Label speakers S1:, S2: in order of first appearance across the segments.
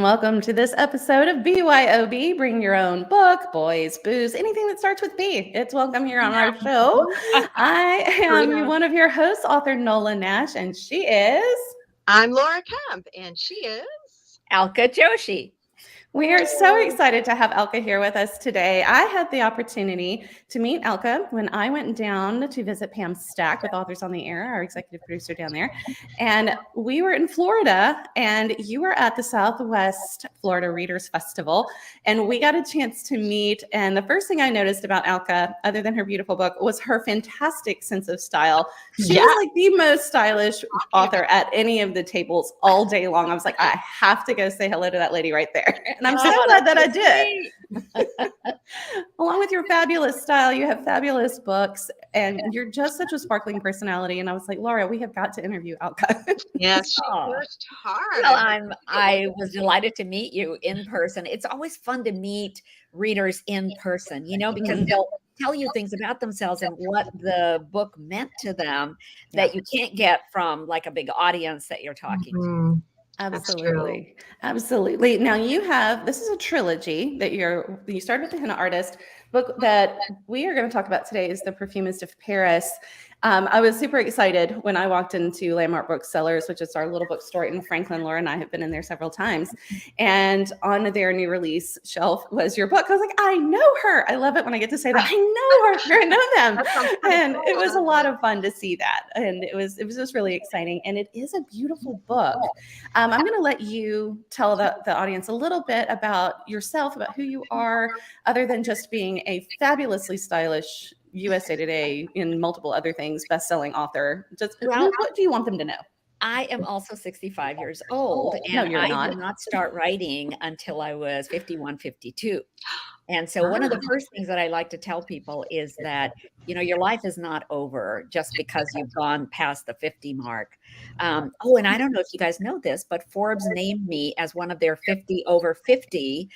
S1: welcome to this episode of BYOB. Bring your own book, boys, booze, anything that starts with B. It's welcome here on our show. I am one of your hosts, author Nola Nash, and she is...
S2: I'm Laura Kemp, and she is...
S3: Alka Joshi.
S1: We are so excited to have Alka here with us today. I had the opportunity to meet Alka when I went down to visit Pam Stack with Authors on the Air, our executive producer down there. And we were in Florida, and you were at the Southwest Florida Readers Festival. And we got a chance to meet. And the first thing I noticed about Alka, other than her beautiful book, was her fantastic sense of style. She was like the most stylish author at any of the tables all day long. I was like, I have to go say hello to that lady right there. And I'm so glad that I did. Along with your fabulous style, you have fabulous books, and you're just such a sparkling personality. And I was like, Laura, we have got to interview Alka.
S2: Yes, she pushed hard.
S3: Well, I was delighted to meet you in person. It's always fun to meet readers in person, because they'll tell you things about themselves and what the book meant to them that you can't get from like a big audience that you're talking to.
S1: Absolutely. Now this is a trilogy that you started with The Henna Artist. Book that we are going to talk about today is The Perfumist of Paris. I was super excited when I walked into Landmark Booksellers, which is our little bookstore in Franklin. Laura and I have been in there several times. And on their new release shelf was your book. I was like, I know her. I love it when I get to say that. I know her. I know them. And it was a lot of fun to see that. And it was just really exciting. And it is a beautiful book. I'm going to let you tell the audience a little bit about yourself, about who you are, other than just being a fabulously stylish USA Today and multiple other things, best-selling author. What do you want them to know?
S3: I am also 65 years old, and I did not start writing until I was 51, 52. And so one of the first things that I like to tell people is that, your life is not over just because you've gone past the 50 mark. And I don't know if you guys know this, but Forbes named me as one of their 50 over 50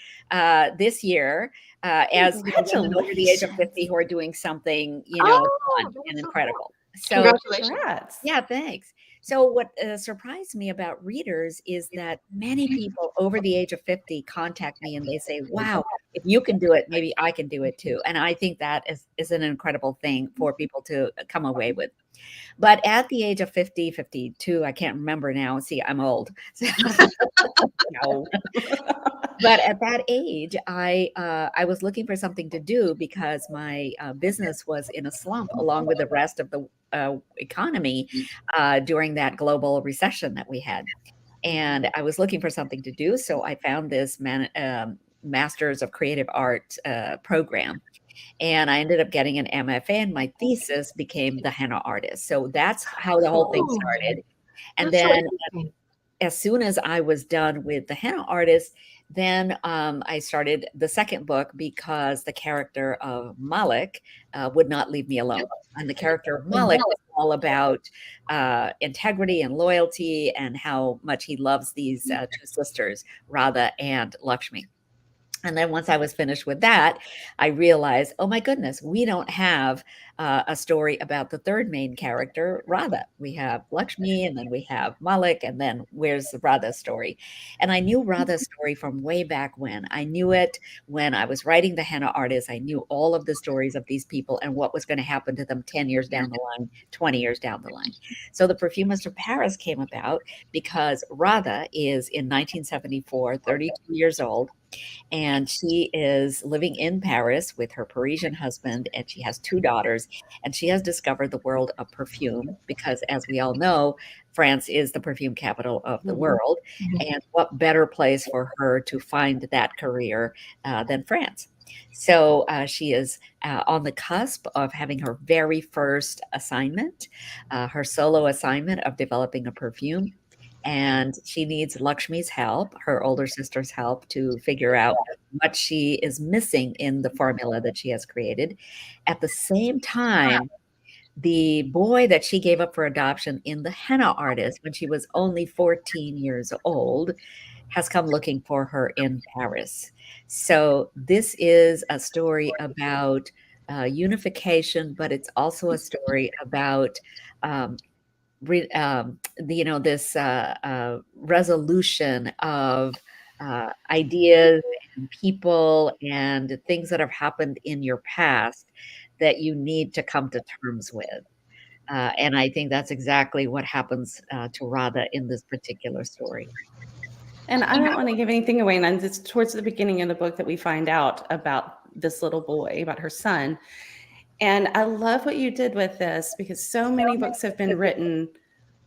S3: this year. As women over the age of 50 who are doing something, fun and incredible. So,
S2: congratulations.
S3: Yeah, thanks. So what surprised me about readers is that many people over the age of 50 contact me and they say, wow, if you can do it, maybe I can do it too. And I think that is an incredible thing for people to come away with. But at the age of 50, 52, I can't remember now. See, I'm old. No. But at that age, I was looking for something to do because my business was in a slump along with the rest of the economy during that global recession that we had. And I was looking for something to do. So I found this Masters of Creative Art program. And I ended up getting an MFA, and my thesis became The Henna Artist. So that's how the whole thing started. And then as soon as I was done with The Henna Artist, then I started the second book because the character of Malik would not leave me alone. And the character of Malik is all about integrity and loyalty and how much he loves these two sisters, Radha and Lakshmi. And then once I was finished with that, I realized, oh my goodness, we don't have a story about the third main character, Radha. We have Lakshmi, and then we have Malik, and then where's Radha's story? And I knew Radha's story from way back when. I knew it when I was writing The Henna Artist. I knew all of the stories of these people and what was going to happen to them 10 years down the line, 20 years down the line. So The Perfumist of Paris came about because Radha is in 1974, 32 years old. And she is living in Paris with her Parisian husband, and she has two daughters, and she has discovered the world of perfume because, as we all know, France is the perfume capital of the world. And what better place for her to find that career than France? So she is on the cusp of having her very first assignment, her solo assignment of developing a perfume. And she needs Lakshmi's help, her older sister's help, to figure out what she is missing in the formula that she has created. At the same time, the boy that she gave up for adoption in The Henna Artist when she was only 14 years old has come looking for her in Paris. So this is a story about unification, but it's also a story about this resolution of ideas and people and things that have happened in your past that you need to come to terms with. And I think that's exactly what happens to Radha in this particular story.
S1: And I don't want to give anything away. And it's towards the beginning of the book that we find out about this little boy, about her son. And I love what you did with this, because so many books have been written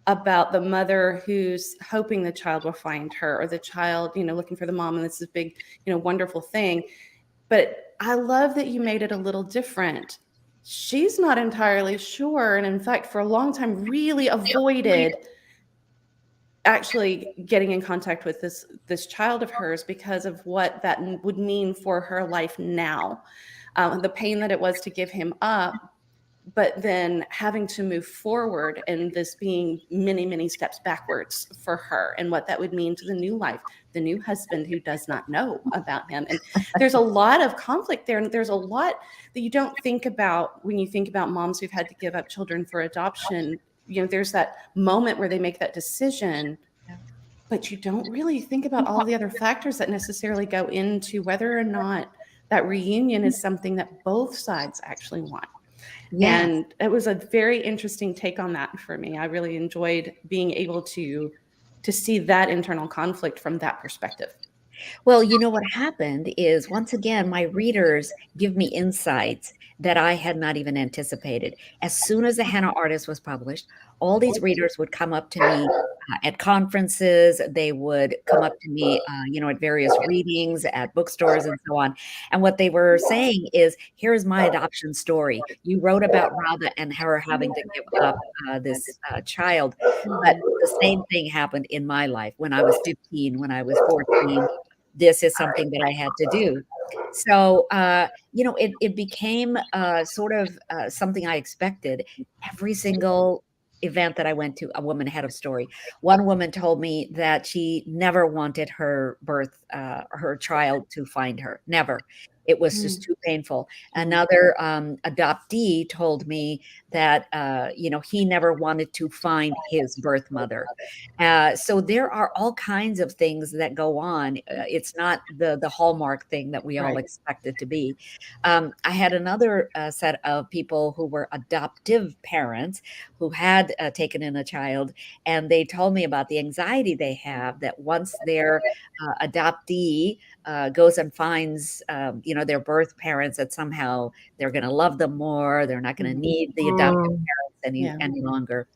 S1: about the mother who's hoping the child will find her, or the child, looking for the mom. And this is a big, wonderful thing. But I love that you made it a little different. She's not entirely sure. And in fact, for a long time, really avoided actually getting in contact with this child of hers, because of what that would mean for her life now. The pain that it was to give him up, but then having to move forward, and this being many, many steps backwards for her, and what that would mean to the new life, the new husband who does not know about him. And there's a lot of conflict there. And there's a lot that you don't think about when you think about moms who've had to give up children for adoption. There's that moment where they make that decision, but you don't really think about all the other factors that necessarily go into whether or not that reunion is something that both sides actually want. Yes. And it was a very interesting take on that for me. I really enjoyed being able to see that internal conflict from that perspective.
S3: Well, what happened is, once again, my readers give me insights that I had not even anticipated. As soon as The Henna Artist was published, all these readers would come up to me at conferences. They would come up to me, at various readings at bookstores and so on. And what they were saying is, here's my adoption story. You wrote about Radha and her having to give up this child. But the same thing happened in my life when I was 15, when I was 14. This is something that I had to do. So, it became sort of something I expected. Every single event that I went to, a woman had a story. One woman told me that she never wanted her child to find her. Never. It was just too painful. Another adoptee told me that, he never wanted to find his birth mother. So there are all kinds of things that go on. It's not the hallmark thing that we all expect it to be. I had another set of people who were adoptive parents who had taken in a child, and they told me about the anxiety they have that once their adoptee goes and finds, their birth parents, that somehow they're going to love them more. They're not going to need the adoptive parents any longer.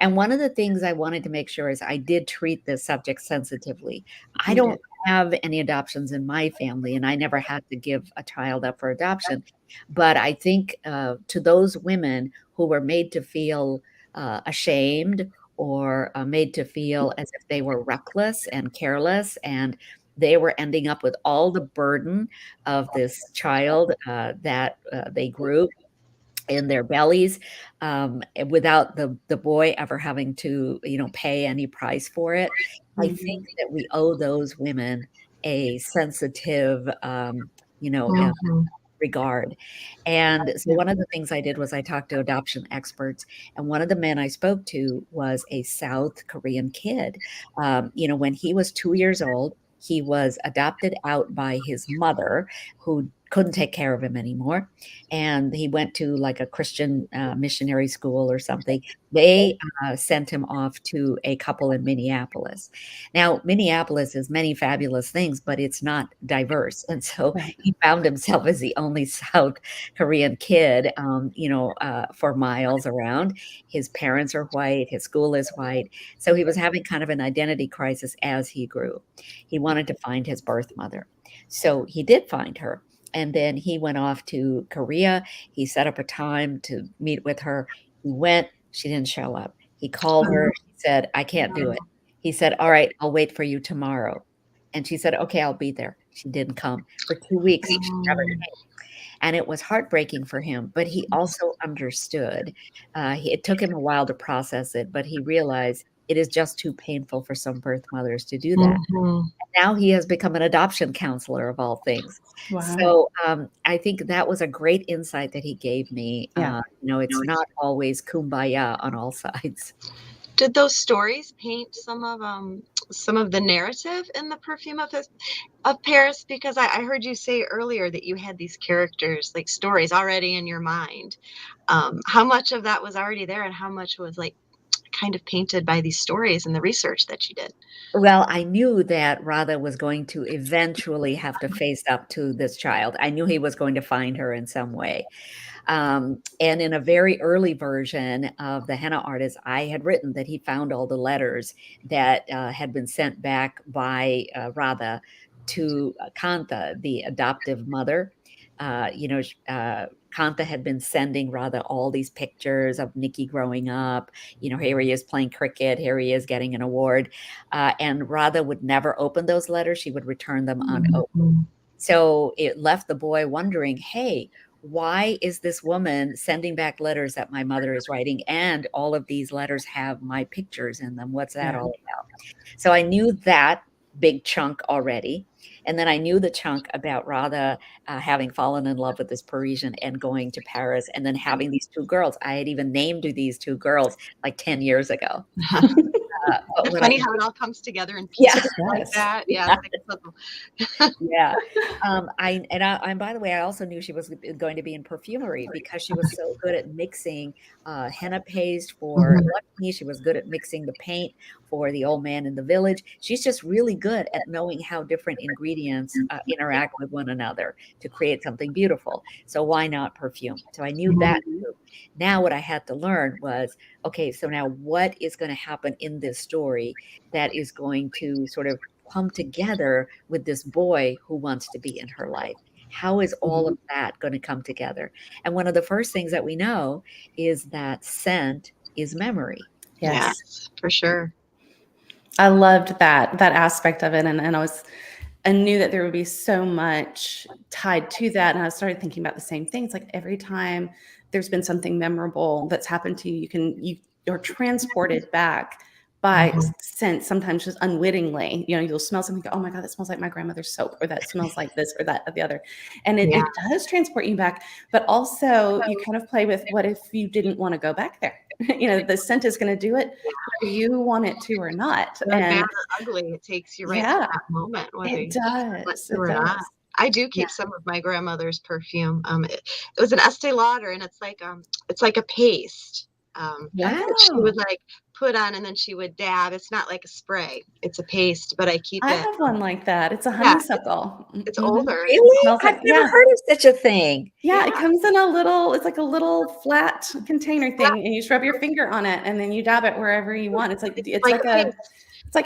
S3: And one of the things I wanted to make sure is I did treat this subject sensitively. I don't have any adoptions in my family, and I never had to give a child up for adoption. But I think to those women who were made to feel ashamed, or made to feel as if they were reckless and careless, and they were ending up with all the burden of this child that they grew in their bellies, without the boy ever having to, pay any price for it. I think that we owe those women a sensitive, regard. And so one of the things I did was I talked to adoption experts, and one of the men I spoke to was a South Korean kid. When he was 2 years old, he was adopted out by his mother, who couldn't take care of him anymore. And he went to like a Christian missionary school or something. They sent him off to a couple in Minneapolis. Now, Minneapolis has many fabulous things, but it's not diverse. And so he found himself as the only South Korean kid, for miles around. His parents are white. His school is white. So he was having kind of an identity crisis as he grew. He wanted to find his birth mother. So he did find her. And then he went off to Korea. He set up a time to meet with her. He went. She didn't show up. He called her. She said, I can't do it. He said, all right, I'll wait for you tomorrow. And she said, okay, I'll be there. She didn't come. For 2 weeks, she never came. And it was heartbreaking for him, but he also understood. It took him a while to process it, but he realized it is just too painful for some birth mothers to do that. And now he has become an adoption counselor, of all things. Wow. So I think that was a great insight that he gave me. It's not always kumbaya on all sides.
S2: Did those stories paint some of the narrative in the of Paris? Because I heard you say earlier that you had these characters, like stories already in your mind. How much of that was already there, and how much was like kind of painted by these stories and the research that you did?
S3: Well, I knew that Radha was going to eventually have to face up to this child. I knew he was going to find her in some way. And in a very early version of the henna artist, I had written that he found all the letters that had been sent back by Radha to Kanta, the adoptive mother. Kanta had been sending Radha all these pictures of Nikki growing up. Here he is playing cricket. Here he is getting an award. And Radha would never open those letters. She would return them unopened. So it left the boy wondering, hey, why is this woman sending back letters that my mother is writing? And all of these letters have my pictures in them. What's that all about? So I knew that big chunk already. And then I knew the chunk about Radha having fallen in love with this Parisian and going to Paris and then having these two girls. I had even named these two girls like 10 years ago.
S2: It's funny how it all comes together in pieces like that. Yeah.
S3: Yeah. And by the way, I also knew she was going to be in perfumery because she was so good at mixing henna paste for Lakshmi. She was good at mixing the paint for the old man in the village. She's just really good at knowing how different ingredients interact with one another to create something beautiful. So why not perfume? So I knew that too. Now what I had to learn was, okay, so now what is going to happen in this story that is going to sort of come together with this boy who wants to be in her life? How is all of that going to come together? And one of the first things that we know is that scent is memory.
S2: Yes, for sure.
S1: I loved that aspect of it. And I knew that there would be so much tied to that. And I started thinking about the same things. Like every time there's been something memorable that's happened to you, you're transported back by scent, sometimes just unwittingly. You'll smell something, go, oh my God, that smells like my grandmother's soap, or that smells like this or that or the other. And it does transport you back, but also you kind of play with, what if you didn't want to go back there? The scent is going to do it whether you want it to or not.
S2: And bad or ugly, it takes you right to that moment.
S1: It does.
S2: Not. I do keep some of my grandmother's perfume. It was an Estee Lauder, and it's like a paste. She would like put on, and then she would dab. It's not like a spray; it's a paste. But I keep it.
S1: I have one like that. It's a honeysuckle.
S2: It's older.
S3: Really? I've never heard of such a thing.
S1: Yeah, it comes in it's like a little flat container thing, and you just rub your finger on it, and then you dab it wherever you want. It's like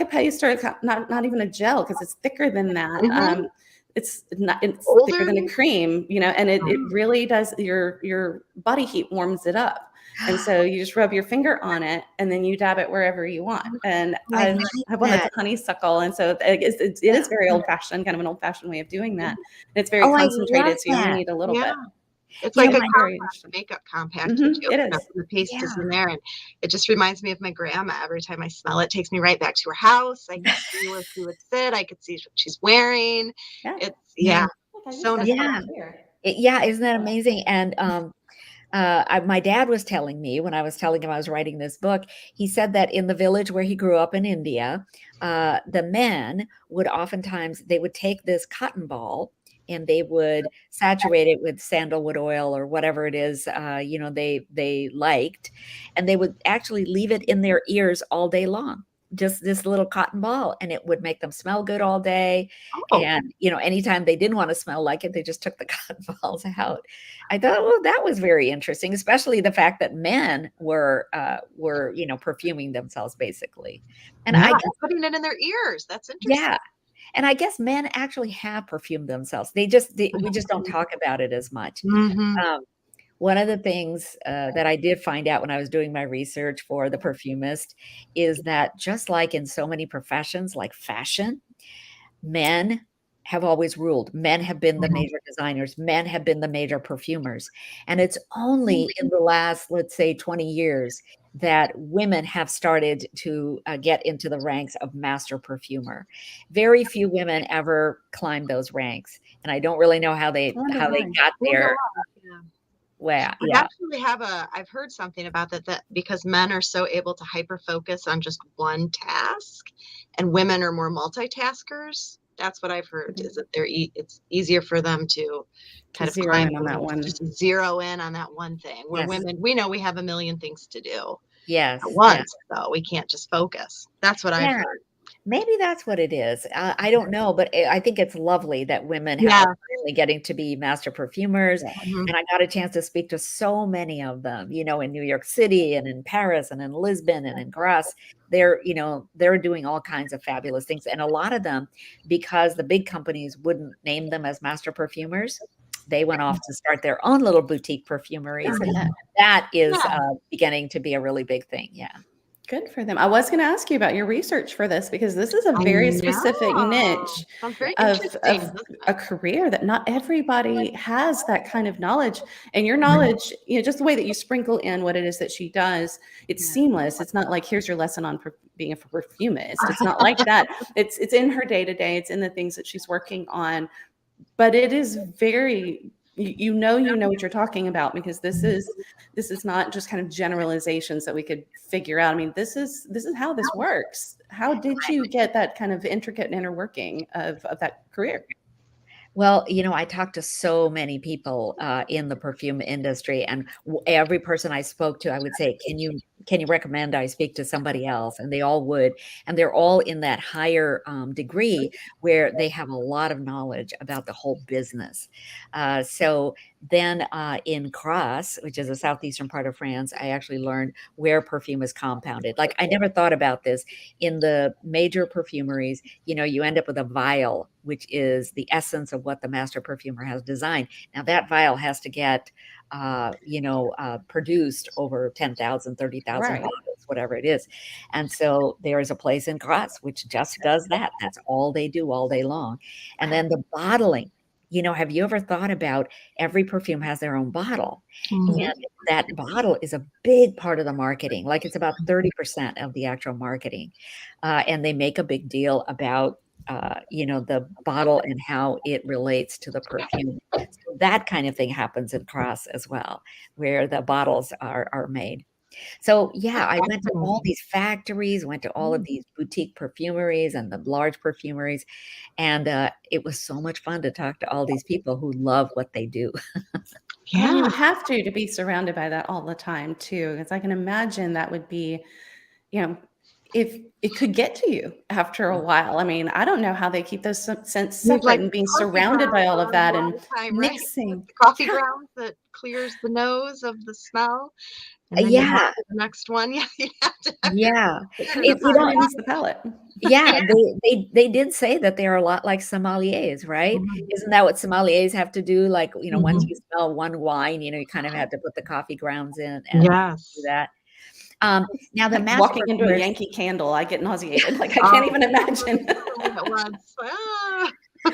S1: a paste, or it's not even a gel, because it's thicker than that. It's thicker than a cream, and it really does, your body heat warms it up. And so you just rub your finger on it, and then you dab it wherever you want. And I have one that's a honeysuckle. And so it is very old fashioned, kind of an old fashioned way of doing that. And it's very concentrated, so you only need a little bit.
S2: It's like a makeup compact.
S1: It is.
S2: The paste is in there, and it just reminds me of my grandma. Every time I smell it, takes me right back to her house. I can see where she would sit. I could see what she's wearing. It's so nice.
S3: Isn't that amazing? And my dad was telling me, when I was telling him I was writing this book, he said that in the village where he grew up in India, the men would oftentimes, they would take this cotton ball and they would saturate it with sandalwood oil or whatever it is, they liked, and they would actually leave it in their ears all day long. Just this little cotton ball, and it would make them smell good all day. And anytime they didn't want to smell like it, they just took the cotton balls out. I thought, well, that was very interesting, especially the fact that men were perfuming themselves basically, and I guess
S2: putting it in their ears. That's interesting.
S3: Yeah. And I guess men actually have perfumed themselves. We just don't talk about it as much. One of the things that I did find out when I was doing my research for The Perfumist is that, just like in so many professions like fashion, men have always ruled. Men have been the major designers. Men have been the major perfumers. And it's only in the last, let's say, 20 years that women have started to get into the ranks of master perfumer. Very few women ever climbed those ranks. And I don't really know how they got there. Well,
S2: I
S3: yeah.
S2: actually I've heard something about that because men are so able to hyper focus on just one task and women are more multitaskers. That's what I've heard, is that it's easier for them to kind of
S1: zero
S2: climb
S1: in on that one.
S2: just zero in on that one thing. Where
S3: Yes.
S2: women, we know we have a million things to do
S3: Yes.
S2: at
S3: Yeah.
S2: once, though. We can't just focus. That's what I've
S3: Yeah.
S2: heard.
S3: Maybe that's what it is. I don't know, but I think it's lovely that women
S2: Yeah.
S3: are really getting to be master perfumers.
S1: Yeah.
S2: Mhm.
S3: And I got a chance to speak to so many of them, you know, in New York City and in Paris and in Lisbon and in Grasse. They're, you know, they're doing all kinds of fabulous things. And a lot of them, because the big companies wouldn't name them as master perfumers, they went off to start their own little boutique perfumeries.
S1: Oh, yeah.
S3: That is
S2: Yeah.
S3: beginning to be a really big thing. Yeah.
S1: Good for them. I was going to ask you about your research for this because this is a very specific niche
S2: Sounds very
S1: of
S2: interesting, doesn't
S1: a
S2: it?
S1: career that not everybody has that kind of knowledge. And your knowledge, you know, just the way that you sprinkle in what it is that she does, it's
S3: Yeah.
S1: seamless. It's not like, here's your lesson on being a perfumist. It's not like that. It's in her day to day. It's in the things that she's working on. But it is very, you know what you're talking about, because this is not just kind of generalizations that we could figure out. I mean, this is how this works. How did you get that kind of intricate inner working of that career?
S3: Well, you know, I talked to so many people in the perfume industry, and every person I spoke to, I would say, can you recommend I speak to somebody else? And they all would, and they're all in that higher degree where they have a lot of knowledge about the whole business. So then in Grasse, which is a southeastern part of France, I actually learned where perfume is compounded. Like, I never thought about this. In the major perfumeries, you know, you end up with a vial, which is the essence of what the master perfumer has designed. Now that vial has to get, produced over 10,000, 30,000
S1: Right.
S3: bottles, whatever it is. And so there is a place in Grasse which just does that. That's all they do all day long. And then the bottling, you know, have you ever thought about every perfume has their own bottle?
S2: Mhm.
S3: And that bottle is a big part of the marketing. Like, it's about 30% of the actual marketing. And they make a big deal about the bottle and how it relates to the perfume. So that kind of thing happens in Cross as well, where the bottles are made. So yeah, I went to all these factories, went to all of these boutique perfumeries and the large perfumeries, and it was so much fun to talk to all these people who love what they do.
S1: And you
S2: Yeah.
S1: have to be surrounded by that all the time too, because I can imagine that would be, you know, if it could get to you after a while. I mean, I don't know how they keep those scents
S2: You'd
S1: separate
S2: like
S1: and being
S2: coffee
S1: surrounded by
S2: grounds
S1: all of
S2: on
S1: that
S2: all
S1: and
S2: the time, right?
S1: mixing.
S2: Coffee
S1: Yeah.
S2: grounds that clears the nose of the smell, and then you
S3: Yeah,
S2: have the next one. Yeah, you have to have your
S3: yeah.
S2: consider
S3: If
S2: the
S3: you don't,
S1: Cleanse the palate.
S3: yeah, they did say that they're a lot like sommeliers, right?
S2: Mhm.
S3: Isn't that what sommeliers have to do? Like, you know, once
S2: Mhm.
S3: you smell one wine, you know, you kind of have to put the coffee grounds in and do
S2: Yes.
S3: that. Now the
S1: Like
S3: master
S1: walking into a
S3: perfumers,
S1: Yankee Candle, I get nauseated. Like I can't
S2: Oh,
S1: even imagine.
S2: doing it once. Ah.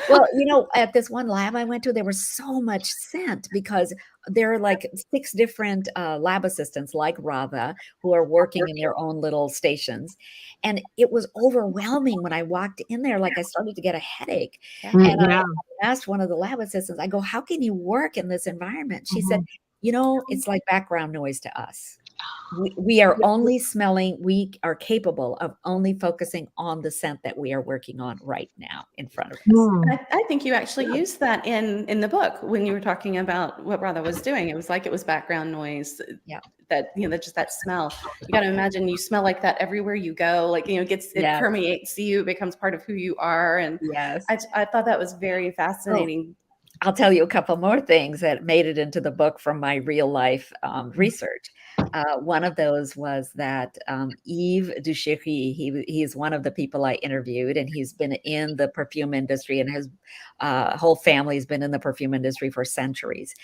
S3: well, you know, at this one lab I went to, there was so much scent because there are like 6 different lab assistants like Radha who are working in their own little stations. And it was overwhelming when I walked in there. Like, I started to get a headache. And
S2: Yeah.
S3: I asked one of the lab assistants, I go, how can you work in this environment? She said,
S2: Mhm.
S3: you know, it's like background noise to us. We are only smelling, we are capable of only focusing on the scent that we are working on right now in front of us.
S2: Hmm.
S1: I think you actually used that in the book when you were talking about what Radha was doing. It was like it was background noise
S3: Yeah.
S1: that, you know, that just that smell. You got to imagine you smell like that everywhere you go. Like, you know, it
S3: Yes.
S1: permeates you, it becomes part of who you are. And
S3: Yes.
S1: I thought that was very fascinating.
S3: I'll tell you a couple more things that made it into the book from my real life research. One of those was that Yves Duchery, he is one of the people I interviewed, and he's been in the perfume industry, and his whole family's been in the perfume industry for centuries.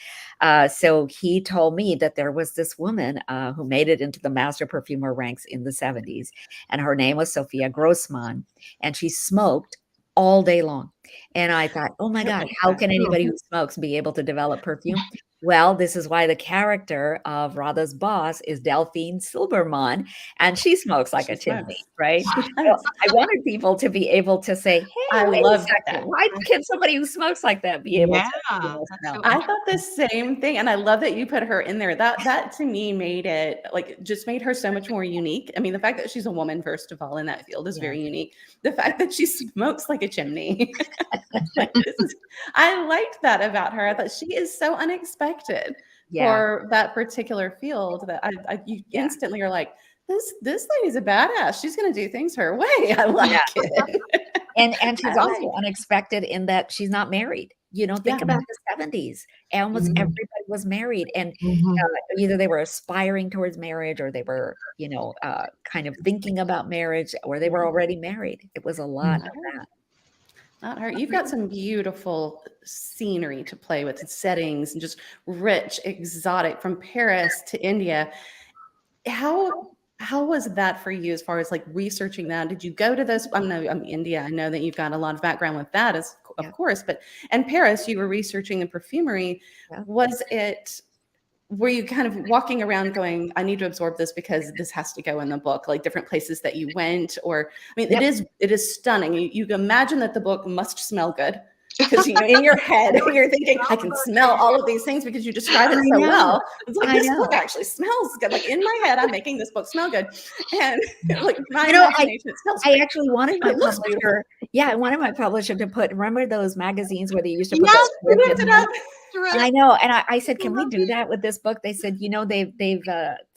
S3: So he told me that there was this woman who made it into the master perfumer ranks in the 70s, and her name was Sophia Grossman, and she smoked all day long. And I thought, oh my God, how can anybody who smokes be able to develop perfume? Well, this is why the character of Radha's boss is Delphine Silberman, and she smokes like
S1: She
S3: a chimney,
S1: smokes.
S3: right?
S1: She
S3: So
S1: does.
S3: I wanted people to be able to say, "Hey,
S1: I
S3: wait a
S1: love
S3: second,
S1: that.
S3: why can somebody who smokes like that be able
S2: Yeah,
S3: to
S2: that's
S3: smell?"
S2: so
S1: I
S2: interesting.
S1: thought the same thing, and I love that you put her in there. That to me made it like just made her so much more unique. I mean, the fact that she's a woman, first of all, in that field is
S3: Yeah,
S1: very unique. The
S3: yeah,
S1: fact that she smokes like a chimney, like this is, I liked that about her. I thought she is so unexpected
S3: yeah,
S1: for that particular field that you
S3: yeah,
S1: instantly are like, this lady's a badass. She's going to do things her way. I
S3: yeah.
S1: like it.
S3: And she's
S1: I
S3: also
S1: like,
S3: unexpected in that she's not married. You know, think
S1: yeah.
S3: about the 70s. Almost
S2: Mhm.
S3: everybody was married, and
S2: Mhm.
S3: either they were aspiring towards marriage, or they were, kind of thinking about marriage, or they were already married. It was a lot
S2: Mhm.
S3: of that.
S1: Not her. You've got some beautiful scenery to play with, and settings, and just rich, exotic from Paris to India. How how was that for you as far as like researching that? Did you go to those? I know India. I know that you've got a lot of background with that, as of
S3: Yeah,
S1: course, but and Paris, you were researching the perfumery.
S3: yeah.
S1: Was it? Were you kind of walking around going, I need to absorb this because this has to go in the book, like different places that you went? Or, I mean,
S3: Yep.
S1: it is stunning. You imagine that the book must smell good because, in your head, you're thinking, I can smell all of these things because you describe it
S3: I
S1: so
S3: know.
S1: well. It's like,
S3: I
S1: this book
S3: know.
S1: actually smells good. Like in my head, I'm making this book smell good. And like my
S3: You know, I
S1: imagination, it smells
S3: I
S1: great.
S3: actually wanted my
S1: It looks beautiful.
S3: publisher I wanted my publisher to put, remember those magazines where they used to put the
S2: Yes,
S1: You
S3: script
S1: looked
S3: in
S1: it
S3: them?
S1: up.
S3: I
S2: correct.
S3: know, and I said,
S2: I
S3: "Can we
S2: love
S3: do
S2: it.
S3: that with this book?" They said, "They've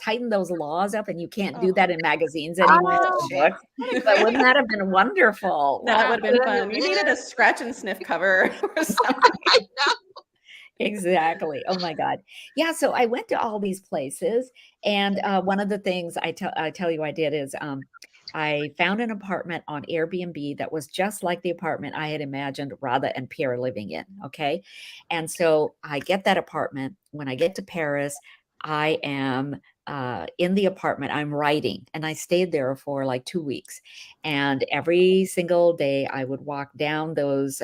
S3: tightened those laws up, and you can't do
S1: Oh,
S3: that in magazines anymore
S1: that's a
S2: Oh,
S3: or books."
S2: what a
S3: But
S2: great
S3: wouldn't that have been wonderful?
S1: that
S3: Wow.
S1: would have been
S2: idea.
S1: fun. You needed a scratch and sniff cover or something.
S2: I know.
S3: Exactly. Oh my God. Yeah. So I went to all these places, and one of the things I tell you I did is I found an apartment on Airbnb that was just like the apartment I had imagined Radha and Pierre living in. Okay, and so I get that apartment. When I get to Paris, I am in the apartment. I'm writing, and I stayed there for like 2 weeks. And every single day, I would walk down those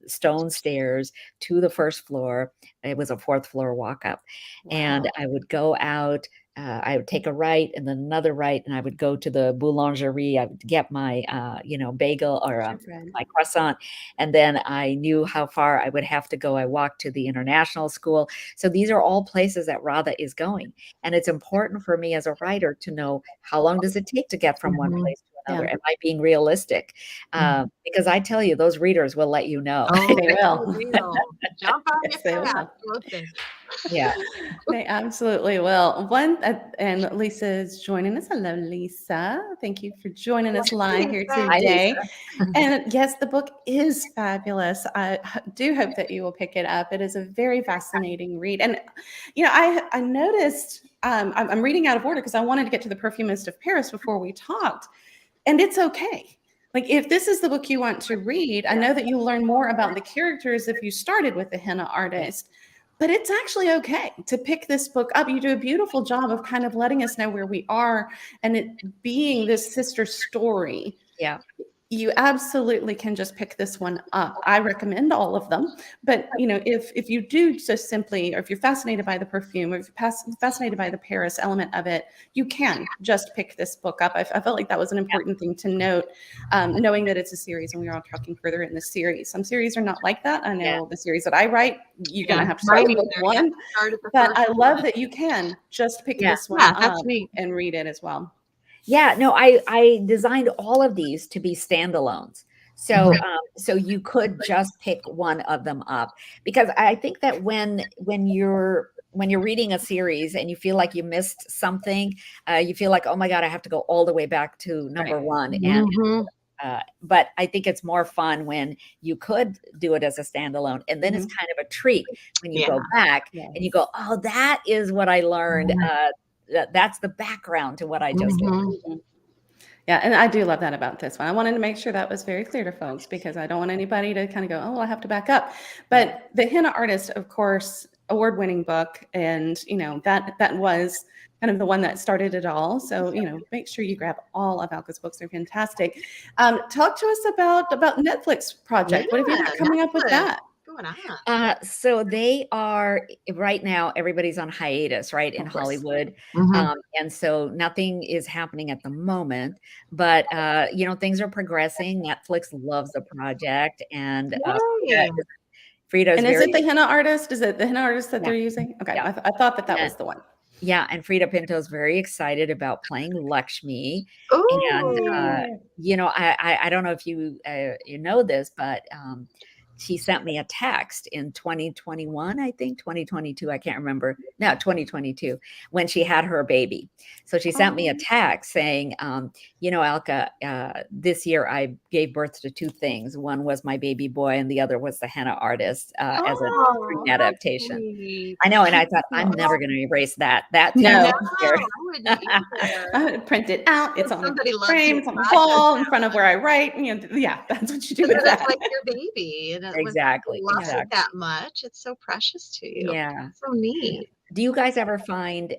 S3: stone stairs to the first floor. It was a fourth floor walk up. And
S1: Wow.
S3: I would go out, I would take a right and then another right, and I would go to the boulangerie. I would get my, bagel or
S1: Shortbread.
S3: my croissant. And then I knew how far I would have to go. I walked to the international school. So these are all places that Radha is going. And it's important for me as a writer to know, how long does it take to get from one
S2: Mhm.
S3: place to another?
S1: Yeah,
S3: Am I being realistic?
S2: Mhm.
S3: Because I tell you, those readers will let you know.
S2: Oh,
S1: they
S2: they
S1: will.
S2: will. Jump on
S1: Yes,
S2: your
S1: they
S2: path,
S1: will.
S2: won't they?
S3: Yeah.
S1: They absolutely will. And Lisa is joining us. Hello, Lisa. Thank you for joining us live here
S2: Lisa.
S3: Hi, Lisa.
S1: today. And yes, the book is fabulous. I do hope that you will pick it up. It is a very fascinating read. And, I noticed I'm reading out of order because I wanted to get to the Perfumist of Paris before we talked. And it's okay. Like, if this is the book you want to read, I know that you'll learn more about the characters if you started with the henna
S3: Yeah.
S1: artist, but it's actually okay to pick this book up. You do a beautiful job of kind of letting us know where we are and it being this sister story.
S3: Yeah.
S1: You absolutely can just pick this one up. I recommend all of them, but if you do just simply, or if you're fascinated by the perfume, or if you're fascinated by the Paris element of it, you can just pick this book up. I felt like that was an important thing to note, knowing that it's a series and we are all talking further in the series. Some series are not like that. I
S3: Yeah.
S1: know the series that I write, you're going
S2: Yeah,
S1: to have to start
S2: mine
S1: with book
S2: either. Yeah,
S1: one,
S2: start at the
S1: but
S2: first
S1: I
S2: one.
S1: love that you can just pick
S3: Yeah.
S1: this one
S2: Yeah,
S1: up
S2: that's neat.
S1: and read it as well.
S3: Yeah, no, I designed all of these to be standalones. So,
S2: Mhm.
S3: so you could just pick one of them up, because I think that when you're reading a series and you feel like you missed something, you feel like, oh my God, I have to go all the way back to number
S1: Right.
S3: one.
S2: Mhm.
S3: But I think it's more fun when you could do it as a standalone, and then it's
S1: Mhm.
S3: kind of a treat when you
S2: Yeah.
S3: go back
S1: Yes.
S3: and you go, oh, that is what I learned. That's the background to what I just learned.
S2: Mhm.
S1: Mhm. Yeah, and I do love that about this one. I wanted to make sure that was very clear to folks because I don't want anybody to kind of go, oh, well, I have to back up.
S3: Yeah.
S1: But The Henna Artist, of course, award-winning book, and that was kind of the one that started it all. So make sure you grab all of Alka's books; they're fantastic. Talk to us about Netflix
S2: Yeah,
S1: project. What have you got coming up with
S2: Netflix.
S1: that?
S2: going on?
S3: So they are right now, everybody's on hiatus, right, in
S1: Of course.
S3: Hollywood.
S2: Mhm.
S3: And so nothing is happening at the moment, but things are progressing. Netflix loves the project, and
S2: Yay.
S3: Frida is
S1: And is
S3: very
S1: it the henna artist? Is it the henna artist that
S3: yeah,
S1: they're using? Okay,
S3: yeah.
S1: I thought that
S3: Yeah.
S1: was the one.
S3: Yeah, and Frida Pinto is very excited about playing Lakshmi. And
S2: Ooh.
S3: I don't know if you know this, but she sent me a text in 2021, I think 2022, I can't remember. No, 2022, when she had her baby. So she sent me a text saying, Alka, this year I gave birth to two things. One was my baby boy, and the other was the henna artist as a
S2: Oh,
S3: screen adaptation.
S2: sweet.
S3: I know, and I thought I'm never going to erase that. That
S1: No.
S3: text
S2: No,
S3: is here.
S2: I wouldn't either.
S1: I would print it out. It's on
S2: Somebody
S1: the
S2: loves
S1: frame.
S2: your
S1: It's on the
S2: project
S1: wall in front of where I write. Yeah, that's what you do with
S2: It's
S1: that.
S2: like your baby, and when
S3: Exactly.
S2: you love it that much, it's so precious to you.
S3: Yeah.
S2: So neat.
S3: Do you guys ever find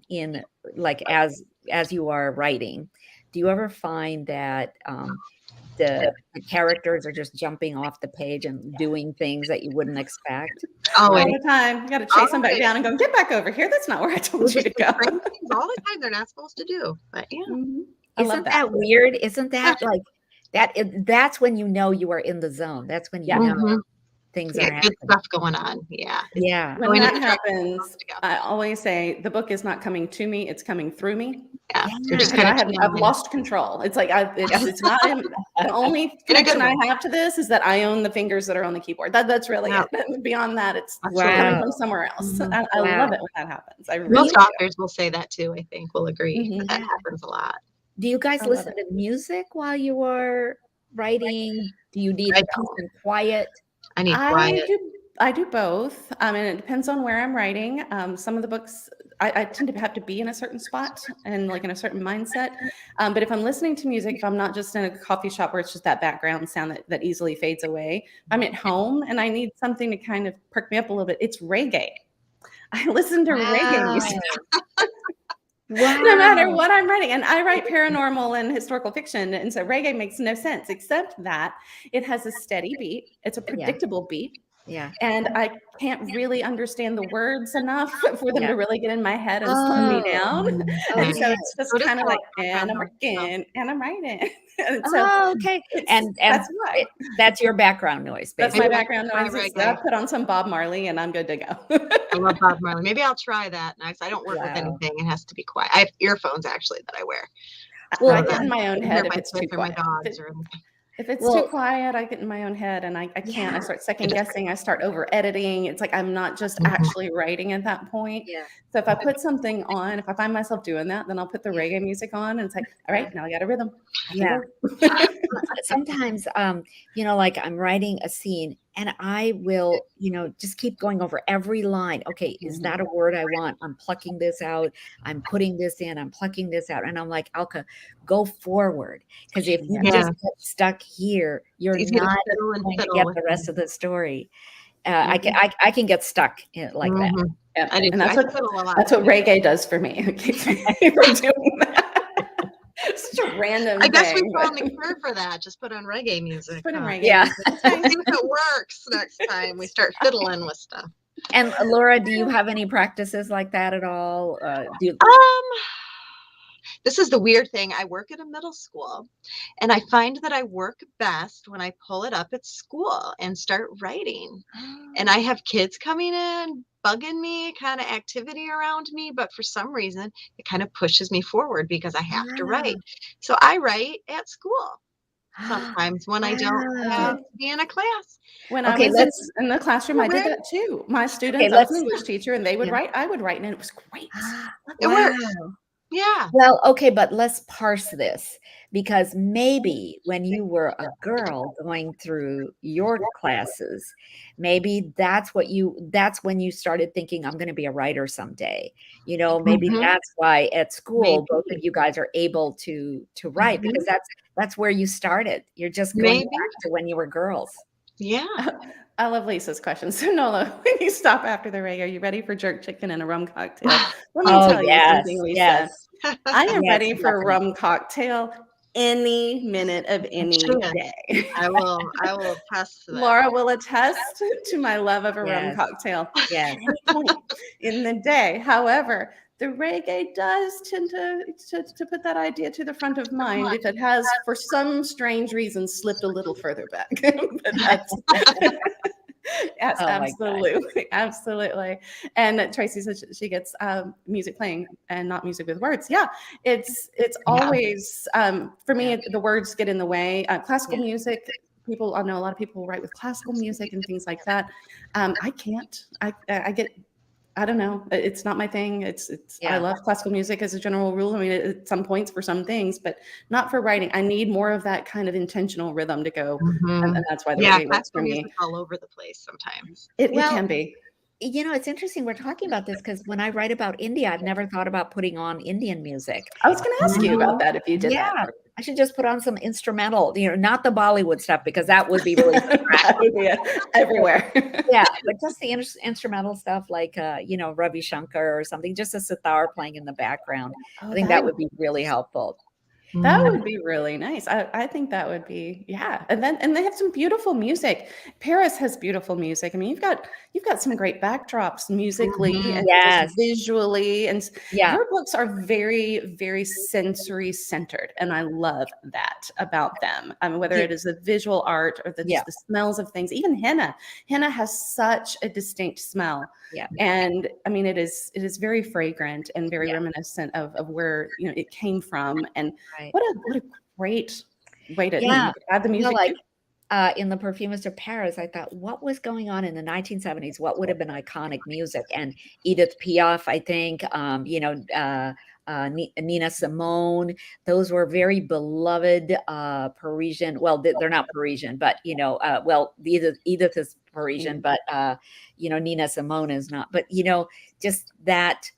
S3: in like as you are writing, do you ever find that the characters are just jumping off the page and doing things that you wouldn't expect?
S1: All
S2: Always.
S1: the time. You got to chase them back
S2: Always.
S1: down and go, get back over here. That's not where I told you to go.
S2: Things all the time they're not supposed to do. But yeah.
S1: Mhm. I love
S3: Isn't that weird? Isn't that like that's when you know you are in the zone. That's when you
S1: Yeah.
S3: know
S2: Mhm.
S3: things
S2: Yeah,
S3: are
S2: good
S3: happening.
S2: stuff going on. Yeah.
S3: Yeah.
S1: When
S2: Going in
S1: that
S2: the direction we're
S1: happens,
S2: supposed to go.
S1: I always say the book is not coming to me, it's coming through me.
S2: Yeah.
S3: Yeah.
S2: You're just
S1: Because
S2: kind of
S1: I've lost control. It's like it's not the only
S2: In a good
S1: connection I
S2: way.
S1: have to this is that I own the fingers that are on the keyboard. That's really
S2: Yeah.
S1: it. Beyond that, it's
S2: Absolutely.
S1: coming
S3: Wow.
S1: from somewhere else.
S2: Mhm.
S1: I
S3: Wow.
S1: love it when that happens. I really
S2: Most
S1: do.
S2: authors will say that too, I think. Will agree
S1: Mhm.
S2: that happens a lot.
S3: Do you guys
S1: I love
S3: listen to music while you are writing? Do you need
S2: I
S3: peace
S2: don't.
S3: and quiet?
S2: I need
S1: I
S2: quiet.
S1: I do both. And it depends on where I'm writing. Some of the books I tend to have to be in a certain spot and like in a certain mindset. But if I'm listening to music, if I'm not just in a coffee shop where it's just that background sound that easily fades away, if I'm at home and I need something to kind of perk me up a little bit, it's reggae. I listen to reggae
S3: Wow.
S1: music
S3: Wow.
S1: no matter what I'm writing. And I write paranormal and historical fiction. And so reggae makes no sense, except that it has a steady beat. It's a predictable beat.
S3: Yeah.
S1: And I can't really understand the words enough for them
S3: Yeah.
S1: to really get in my head and slow me down. And
S3: Okay.
S1: so it's just
S2: So does
S1: kind of
S2: that
S1: like, and I'm
S2: background
S1: working, and I'm writing. And so
S3: Oh, okay. And
S1: that's why.
S3: that's your background noise,
S1: That's
S3: basically.
S1: my background
S2: try
S1: noise. I
S2: reggae.
S1: put on some Bob Marley and I'm good to go.
S2: I love Bob Marley. Maybe I'll try that next. I don't work with
S3: Wow.
S2: anything. It has to be quiet. I have earphones actually that I wear.
S3: Well,
S1: I get in my own
S2: I can
S1: head
S2: hear
S1: if
S2: my
S1: it's
S2: kids
S1: too
S2: or my
S1: quiet.
S2: dogs or anything.
S1: If it's
S3: Well-
S1: too quiet, I get in my own head and I can't. I
S3: Yeah.
S1: start second guessing. I start over editing. It's like I'm not just
S2: Mhm.
S1: actually writing at that point.
S3: Yeah.
S1: So if I put something on, if I find myself doing that, then I'll put the reggae music on and it's like, all right, now I got a rhythm. I can
S3: Yeah.
S1: go.
S3: Sometimes like I'm writing a scene and I will, just keep going over every line. Okay, is that a word I want? I'm plucking this out. I'm putting this in. I'm plucking this out. And I'm like, Alka, go forward. Because if you
S2: Yeah.
S3: just get stuck here, you're
S2: It's easy to
S3: not
S2: fiddle and
S3: going to
S2: fiddle
S3: get
S2: with
S3: the rest
S2: them.
S3: of the story. I can get stuck like that.
S2: Mhm.
S1: Yeah,
S2: I do.
S1: and
S2: too.
S1: that's
S2: I
S1: what
S2: fiddle a lot.
S1: that's what reggae does for me. It keeps me from doing that. Such a random
S2: I guess we
S1: thing.
S2: fall in
S1: but-
S2: the cure for that. Just put on reggae music.
S1: Just put in
S2: huh?
S1: reggae
S3: Yeah.
S1: music. It's
S2: See
S1: fine.
S2: if it works next time we start fiddling with stuff.
S3: And Laura, do you have any practices like that at all? Do you,
S2: This is the weird thing. I work at a middle school, and I find that I work best when I pull it up at school and start writing. And I have kids coming in, bugging me, kind of activity around me, but for some reason, it kind of pushes me forward because I have to write. So I write at school sometimes when I don't have to be in a class.
S1: When
S3: Okay,
S1: I was in the classroom, I did
S2: Right.
S1: that too. My students, I was
S3: let's-
S1: an English teacher, and they would
S2: Yeah.
S1: write. I would write, and it was great.
S2: It works. Yeah.
S3: Well, okay, but let's parse this because maybe when you were a girl going through your classes, maybe that's when you started thinking, I'm going to be a writer someday. Maybe
S2: Mhm.
S3: that's why at school, both
S2: Maybe.
S3: of you guys are able to write because that's where you started. You're just going
S2: Maybe.
S3: back to when you were girls.
S2: Yeah.
S1: I love Lisa's question. So Nola, when you stop after the reggae, are you ready for jerk chicken and a rum cocktail? Let me tell you something, Lisa.
S3: Yes.
S1: I am
S3: Yes,
S1: ready for
S3: definitely.
S1: rum cocktail any minute of any
S2: Chance.
S1: day.
S2: I will test that.
S1: Laura will attest to my love of a rum
S3: Yes.
S1: cocktail
S3: Yes.
S1: at any point in the day. However, the reggae does tend to put that idea to the front of mind if it has, for some strange reason, slipped a little further back. But that's yes,
S3: Oh my God.
S1: absolutely. And Tracy says she gets music playing and not music with words. Yeah, it's always for me. The words get in the way. Classical music. People, I know a lot of people write with classical music and things like that. I can't. I get. I don't know. It's not my thing. It's. I
S3: Yeah.
S1: love classical music as a general rule. I mean, at some points for some things, but not for writing. I need more of that kind of intentional rhythm to go, and that's why the reggae works for
S2: classical
S1: me.
S2: music all over the place sometimes.
S1: It
S3: Well,
S1: can be.
S3: You know, it's interesting we're talking about this because when I write about India, I've never thought about putting on Indian music.
S1: I was going to ask you about that if you did
S3: Yeah,
S1: that.
S3: I should just put on some instrumental, not the Bollywood stuff because that would be really
S1: That would be everywhere.
S3: yeah, but just the instrumental stuff like Ravi Shankar or something, just a sitar playing in the background. I think that would be really helpful.
S1: That would be really nice. I think that would be, yeah. And they have some beautiful music. Paris has beautiful music. I mean, you've got some great backdrops musically and just visually. And your books are very, very sensory centered. And I love that about them. I mean, whether it is the visual art or just the smells of things, even henna. Henna has such a distinct smell.
S3: Yeah.
S1: And I mean, it is very fragrant and very reminiscent of where, it came from. And what a great way to add the music.
S3: In the Perfumist of Paris, I thought, what was going on in the 1970s? What would have been iconic music? And Edith Piaf, I think, Nina Simone, those were very beloved Parisian. Well, they're not Parisian, but Edith is Parisian, but Nina Simone is not. But just that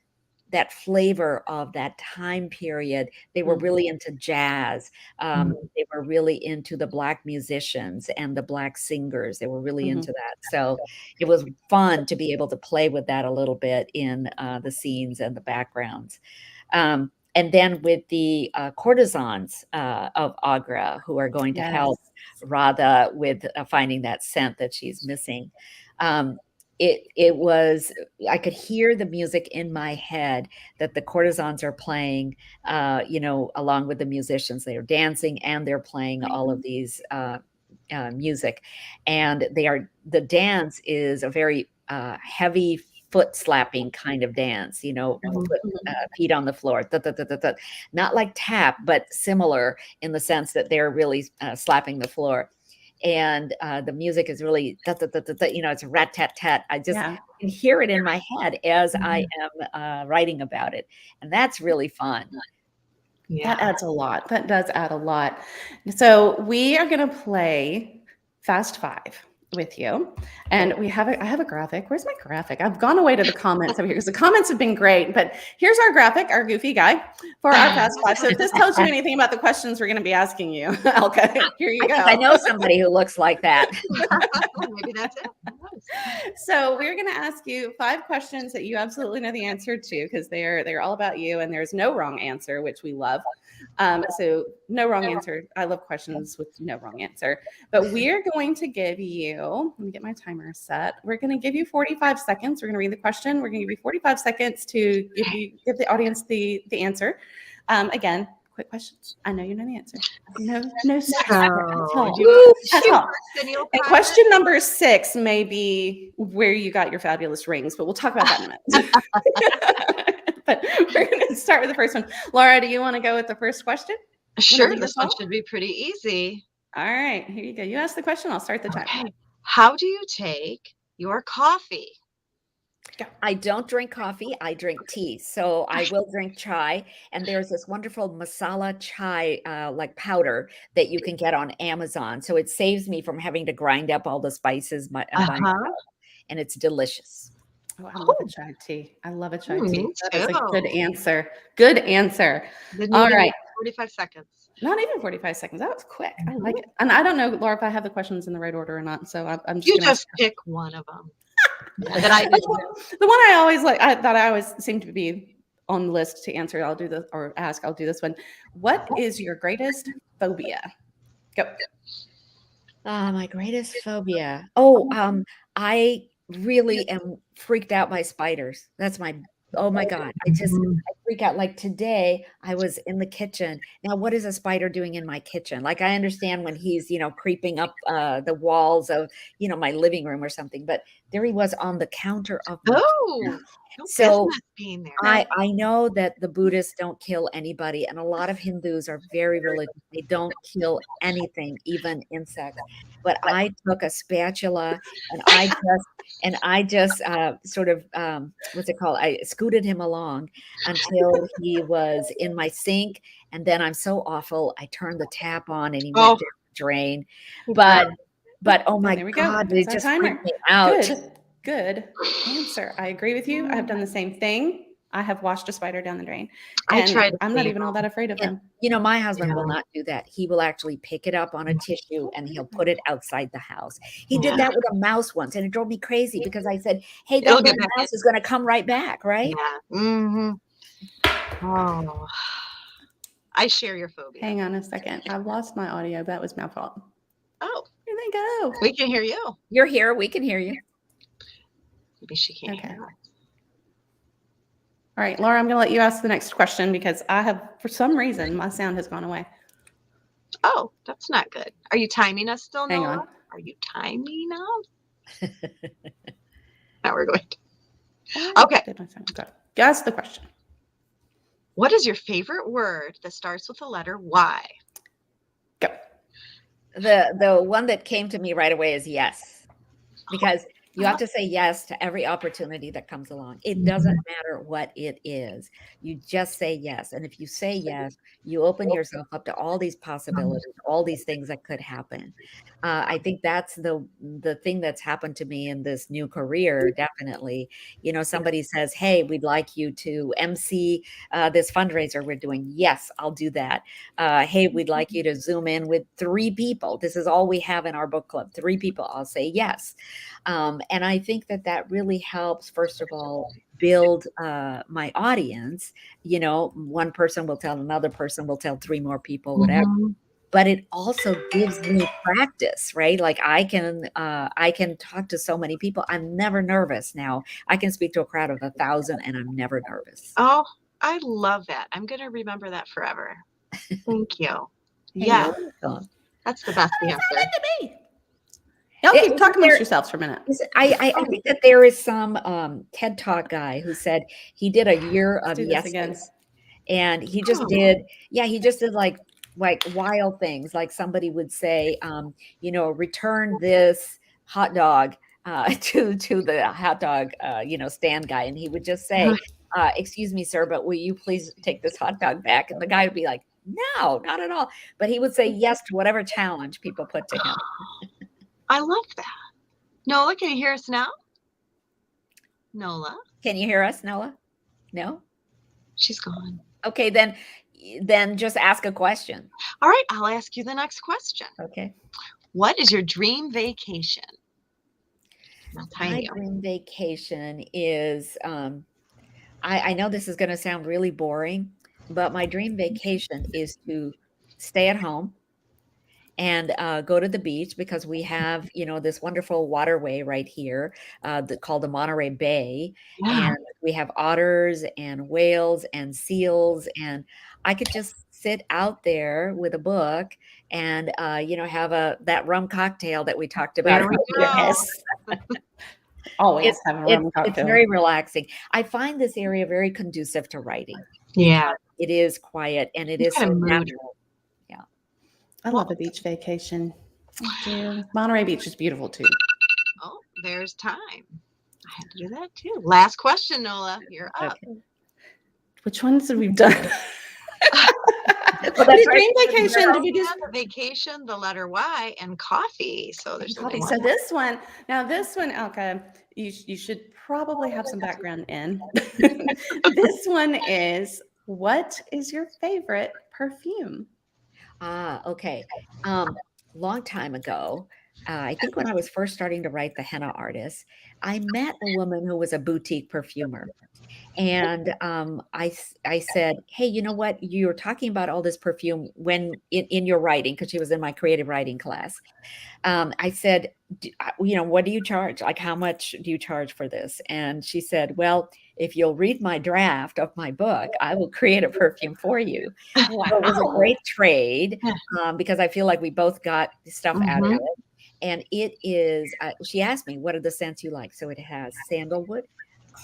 S3: flavor of that time period. They were really into jazz. They were really into the Black musicians and the Black singers. They were really into that. So it was fun to be able to play with that a little bit in the scenes and the backgrounds. And then with the courtesans of Agra who are going to help Radha with finding that scent that she's missing. It was, I could hear the music in my head that the courtesans are playing, along with the musicians. They are dancing and they're playing all of these music. And the dance is a very heavy foot slapping kind of dance, feet on the floor, not like tap, but similar in the sense that they're really slapping the floor. And the music is really, it's a rat-tat-tat. I just can hear it in my head as I am writing about it. And that's really fun.
S1: Yeah. That adds a lot. That does add a lot. So we are going to play Fast Five with you. And I have a graphic. Where's my graphic? I've gone away to the comments over here because the comments have been great. But here's our graphic, our goofy guy for our Fast Five. So if this tells you anything about the questions we're going to be asking you, Alka, here you go.
S3: I know somebody who looks like that.
S2: Maybe that's it.
S1: So we're going to ask you 5 questions that you absolutely know the answer to because they're all about you and there's no wrong answer, which we love. So no wrong answer. I love questions with no wrong answer. But we're going to give you, let me get my timer set. We're going to give you 45 seconds. We're going to read the question. We're going to give you 45 seconds to give the audience the answer. Again, quick questions. I know you know the answer. No stress at all. And question number 6 may be where you got your fabulous rings, but we'll talk about that in a minute. But we're going to start with the first one. Laura, do you want to go with the first question?
S2: Sure, this one should be pretty easy.
S1: All right, here you go. You ask the question, I'll start the time.
S2: Okay. How do you take your coffee?
S3: I don't drink coffee. I drink tea. So I will drink chai. And there's this wonderful masala chai like powder that you can get on Amazon. So it saves me from having to grind up all the spices by myself. And it's delicious.
S1: Oh, I love a chai tea. I love a chai tea. That is a good answer. Good answer. All right.
S2: 45 seconds.
S1: Not even 45 seconds. That was quick. I like it. And I don't know, Laura, if I have the questions in the right order or not. So I'm just
S2: You just pick one of them. That I didn't.
S1: The one I always that I always seem to be on the list to answer. I'll do this one. What is your greatest phobia? Go.
S3: My greatest phobia. Oh, I really am freaked out by spiders. That's oh my God. I freak out. Like today, I was in the kitchen. Now, what is a spider doing in my kitchen? Like I understand when he's, creeping up the walls of, my living room or something, but there he was on the counter of my
S2: Oh, no
S3: So
S2: business being there.
S3: I know that the Buddhists don't kill anybody, and a lot of Hindus are very religious. They don't kill anything, even insects. But I took a spatula and I just sort of what's it called? I scooted him along until he was in my sink, and then I'm so awful. I turned the tap on and he went
S2: Oh,
S3: down the drain.
S2: good
S3: But
S2: job.
S3: oh
S1: And
S3: my
S1: there we go.
S3: God,
S1: There's
S3: it
S1: our
S3: just
S1: timer.
S3: freaked me out.
S1: Good answer. I agree with you. I have done the same thing. I have washed a spider down the drain,
S2: I
S1: and
S2: tried the
S1: I'm not
S2: same.
S1: even all that afraid of
S3: And
S1: them.
S3: my husband will
S2: Yeah.
S3: not do that. He will actually pick it up on a tissue and he'll put it outside the house. He did
S2: Yeah.
S3: that with a mouse once, and it drove me crazy because I said, "Hey,
S2: It'll
S3: that
S2: get
S3: little
S2: back
S3: mouse is going to come right back, right?"
S2: Yeah. Mm-hmm. Oh, I share your phobia.
S1: Hang on a second. I've lost my audio. That was my fault.
S2: Oh,
S1: Where'd they go?
S2: we can hear you.
S3: You're here. We can hear you.
S2: Maybe she can't
S1: Okay.
S2: hear us.
S1: All right, Laura, I'm going to let you ask the next question because for some reason, my sound has gone away.
S2: Oh, that's not good. Are you timing us still,
S1: Hang
S2: Nola?
S1: on.
S2: Are you timing us? Now we're going.
S1: Why
S2: Okay.
S1: did my sound go? Ask the question.
S2: What is your favorite word that starts with the letter Y?
S1: Go.
S3: The one that came to me right away is yes, because you have to say yes to every opportunity that comes along. It doesn't matter what it is. You just say yes. And if you say yes, you open yourself up to all these possibilities, all these things that could happen. I think that's the thing that's happened to me in this new career. Definitely, somebody says, "Hey, we'd like you to MC this fundraiser we're doing." Yes, I'll do that. Hey, we'd like you to Zoom in with 3 people. This is all we have in our book club. 3 people. I'll say yes. And I think that really helps, first of all, build my audience. One person will tell another person, will tell 3 more people, whatever.
S2: Mhm.
S3: But it also gives me practice, right? Like I can talk to so many people. I'm never nervous now. I can speak to a crowd of 1,000 and I'm never nervous.
S2: Oh, I love that. I'm going to remember that forever. Thank you.
S1: Hey,
S2: Yeah,
S3: You're welcome.
S2: that's the best answer.
S1: Y'all keep
S3: Isn't
S1: talking
S3: there-
S1: amongst yourselves for a minute.
S3: I think that there is some TED Talk guy who said he did a year of
S1: Let's do this again.
S3: yeses, and he just
S2: Oh.
S3: did like wild things. Like somebody would say, return this hot dog to the hot dog stand guy, and he would just say, "Excuse me, sir, but will you please take this hot dog back?" And the guy would be like, "No, not at all." But he would say yes to whatever challenge people put to him.
S2: I love that. Nola, can you hear us now? Nola?
S3: Can you hear us, Noah? No?
S2: She's gone.
S3: Okay, then just ask a question.
S2: All right, I'll ask you the next question.
S3: Okay.
S2: What is your dream vacation? I'll tell
S3: My
S2: you.
S3: dream vacation is I know this is going to sound really boring, but my dream vacation is to stay at home and go to the beach, because we have this wonderful waterway right here called the Monterey Bay,
S2: Yeah.
S3: and we have otters and whales and seals, and I could just sit out there with a book and have that rum cocktail that we talked about
S2: There we
S3: earlier.
S2: go.
S1: Yes. Always have a rum
S3: It's
S1: cocktail.
S3: very relaxing. I find this area very conducive to writing.
S2: Yeah.
S3: It is quiet and it
S2: It's
S3: is so
S2: got a mood.
S3: natural.
S1: I love a beach vacation. I do. Monterey Beach is beautiful too.
S2: Oh, there's time. I had to do that too. Last question, Nola. You're up.
S3: Okay.
S1: Which ones have we done?
S3: Well,
S1: What
S3: that's
S1: is dream vacation? Did we just?
S2: The vacation, the letter Y, and coffee. So there's only
S1: So
S2: one.
S1: this one, Alka, you should probably have some background in. This one is, what is your favorite perfume?
S3: Okay. Long time ago, I think when I was first starting to write The Henna Artist, I met a woman who was a boutique perfumer. And I said, hey, you know what? You're talking about all this perfume when in your writing, because she was in my creative writing class. I said, what do you charge? Like, how much do you charge for this? And she said, well, if you'll read my draft of my book, I will create a perfume for you.
S1: Wow.
S3: So it was a great trade because I feel like we both got stuff out of
S2: Mhm.
S3: it. And it is, she asked me, what are the scents you like? So it has sandalwood,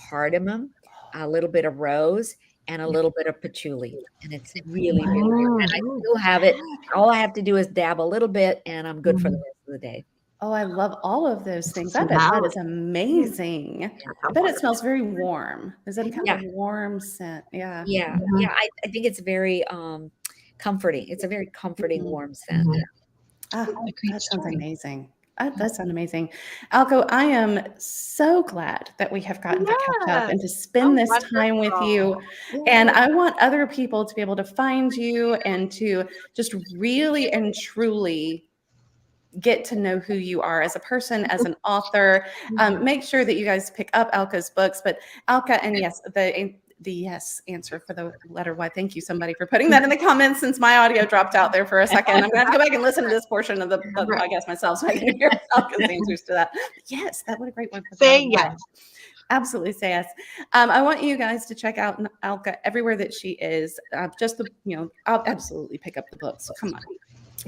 S3: cardamom, a little bit of rose, and a little bit of patchouli. And it's really, really good. And I still have it. All I have to do is dab a little bit and I'm good for the rest of the day.
S1: Oh, I love all of those things. I bet that is amazing. I bet it smells very warm. Is it kind of a warm scent? Yeah.
S3: Yeah. Yeah. I think it's very comforting. It's a very comforting, warm scent.
S1: That sounds amazing. That sounds amazing. Alka, I am so glad that we have gotten to catch up and to spend this time with you. And I want other people to be able to find you and to just really and truly get to know who you are as a person, as an author. Make sure that you guys pick up Alka's books. But Alka, and yes, the yes answer for the letter Y. Thank you, somebody, for putting that in the comments, since my audio dropped out there for a second. I'm going to have to go back and listen to this portion of the podcast myself so I can hear Alka's answers to that. But yes, that would a great one.
S2: Say yes.
S1: Absolutely say yes. I want you guys to check out Alka everywhere that she is. I'll absolutely pick up the books. Come on.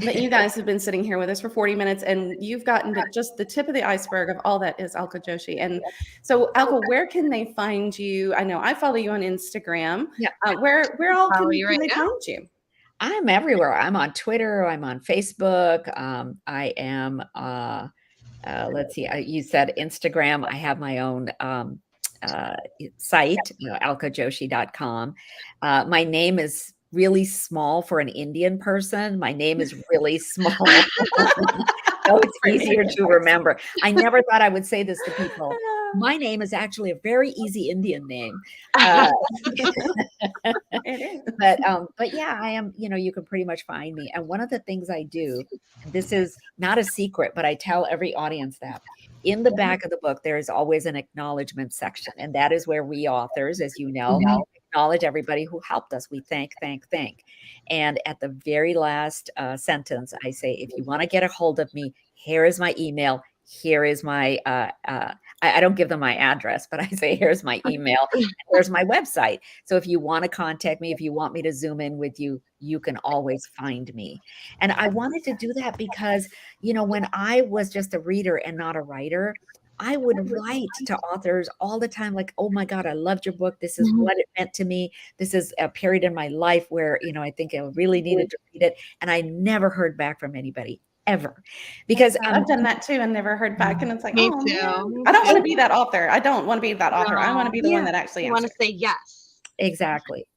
S1: But you guys have been sitting here with us for 40 minutes and you've gotten to just the tip of the iceberg of all that is Alka Joshi. And so, Alka, where can they find you? I know I follow you on Instagram.
S3: Yeah.
S1: Where all can they find you?
S3: I'm everywhere. I'm on Twitter. I'm on Facebook. I am, let's see, you said Instagram. I have my own site, alkajoshi.com. My name is really small for an Indian person. My name is really small. So it's easier to remember. I never thought I would say this to people. My name is actually a very easy Indian name. But yeah, I am, you can pretty much find me. And one of the things I do, this is not a secret, but I tell every audience that in the back of the book, there is always an acknowledgement section. And that is where we authors, as you know, acknowledge everybody who helped us. We thank. And at the very last sentence, I say, if you want to get a hold of me, here is my email. Here is my, I don't give them my address, but I say, here's my email. Here's my website. So if you want to contact me, if you want me to Zoom in with you, you can always find me. And I wanted to do that because, when I was just a reader and not a writer, I would write to authors all the time, like, oh my God, I loved your book. This is what it meant to me. This is a period in my life where, I think I really needed to read it. And I never heard back from anybody. Ever, because
S1: I've done that too and never heard back, and it's like,
S2: Me
S1: oh,
S2: too.
S1: Man. I don't want to be that author. I don't want to be that author. I want to be the one that actually answers.
S2: Want to say yes.
S3: Exactly.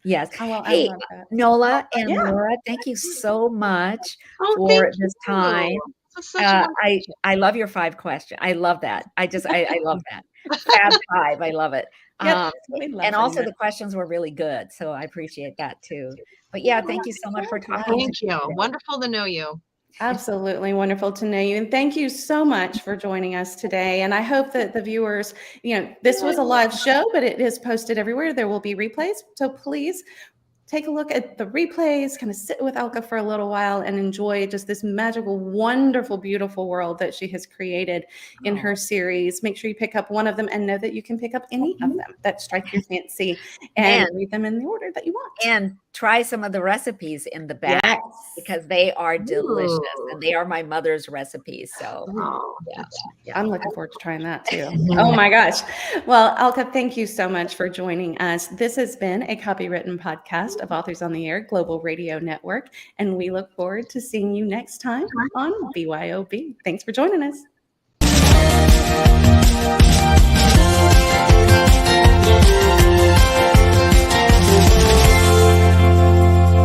S3: Yes.
S1: Oh, well,
S3: hey,
S1: I love that.
S3: Nola and Laura, thank you so much for this time. I love your 5 questions. I love that. I love that. Fab 5. I love it. And also the questions were really good. So I appreciate that too. But yeah, thank you so much for talking.
S2: Thank you. Wonderful to know you.
S1: Absolutely wonderful to know you. And thank you so much for joining us today. And I hope that the viewers, this was a live show, but it is posted everywhere. There will be replays. So please take a look at the replays, kind of sit with Alka for a little while and enjoy just this magical, wonderful, beautiful world that she has created in her series. Make sure you pick up one of them and know that you can pick up any of them that strike your fancy and read them in the order that you want.
S3: And try some of the recipes in the back because they are delicious and they are my mother's recipes. So
S1: I'm looking forward to trying that too. Oh my gosh. Well, Alka, thank you so much for joining us. This has been a copywritten podcast of Authors on the Air Global Radio Network, and we look forward to seeing you next time on BYOB. Thanks for joining us.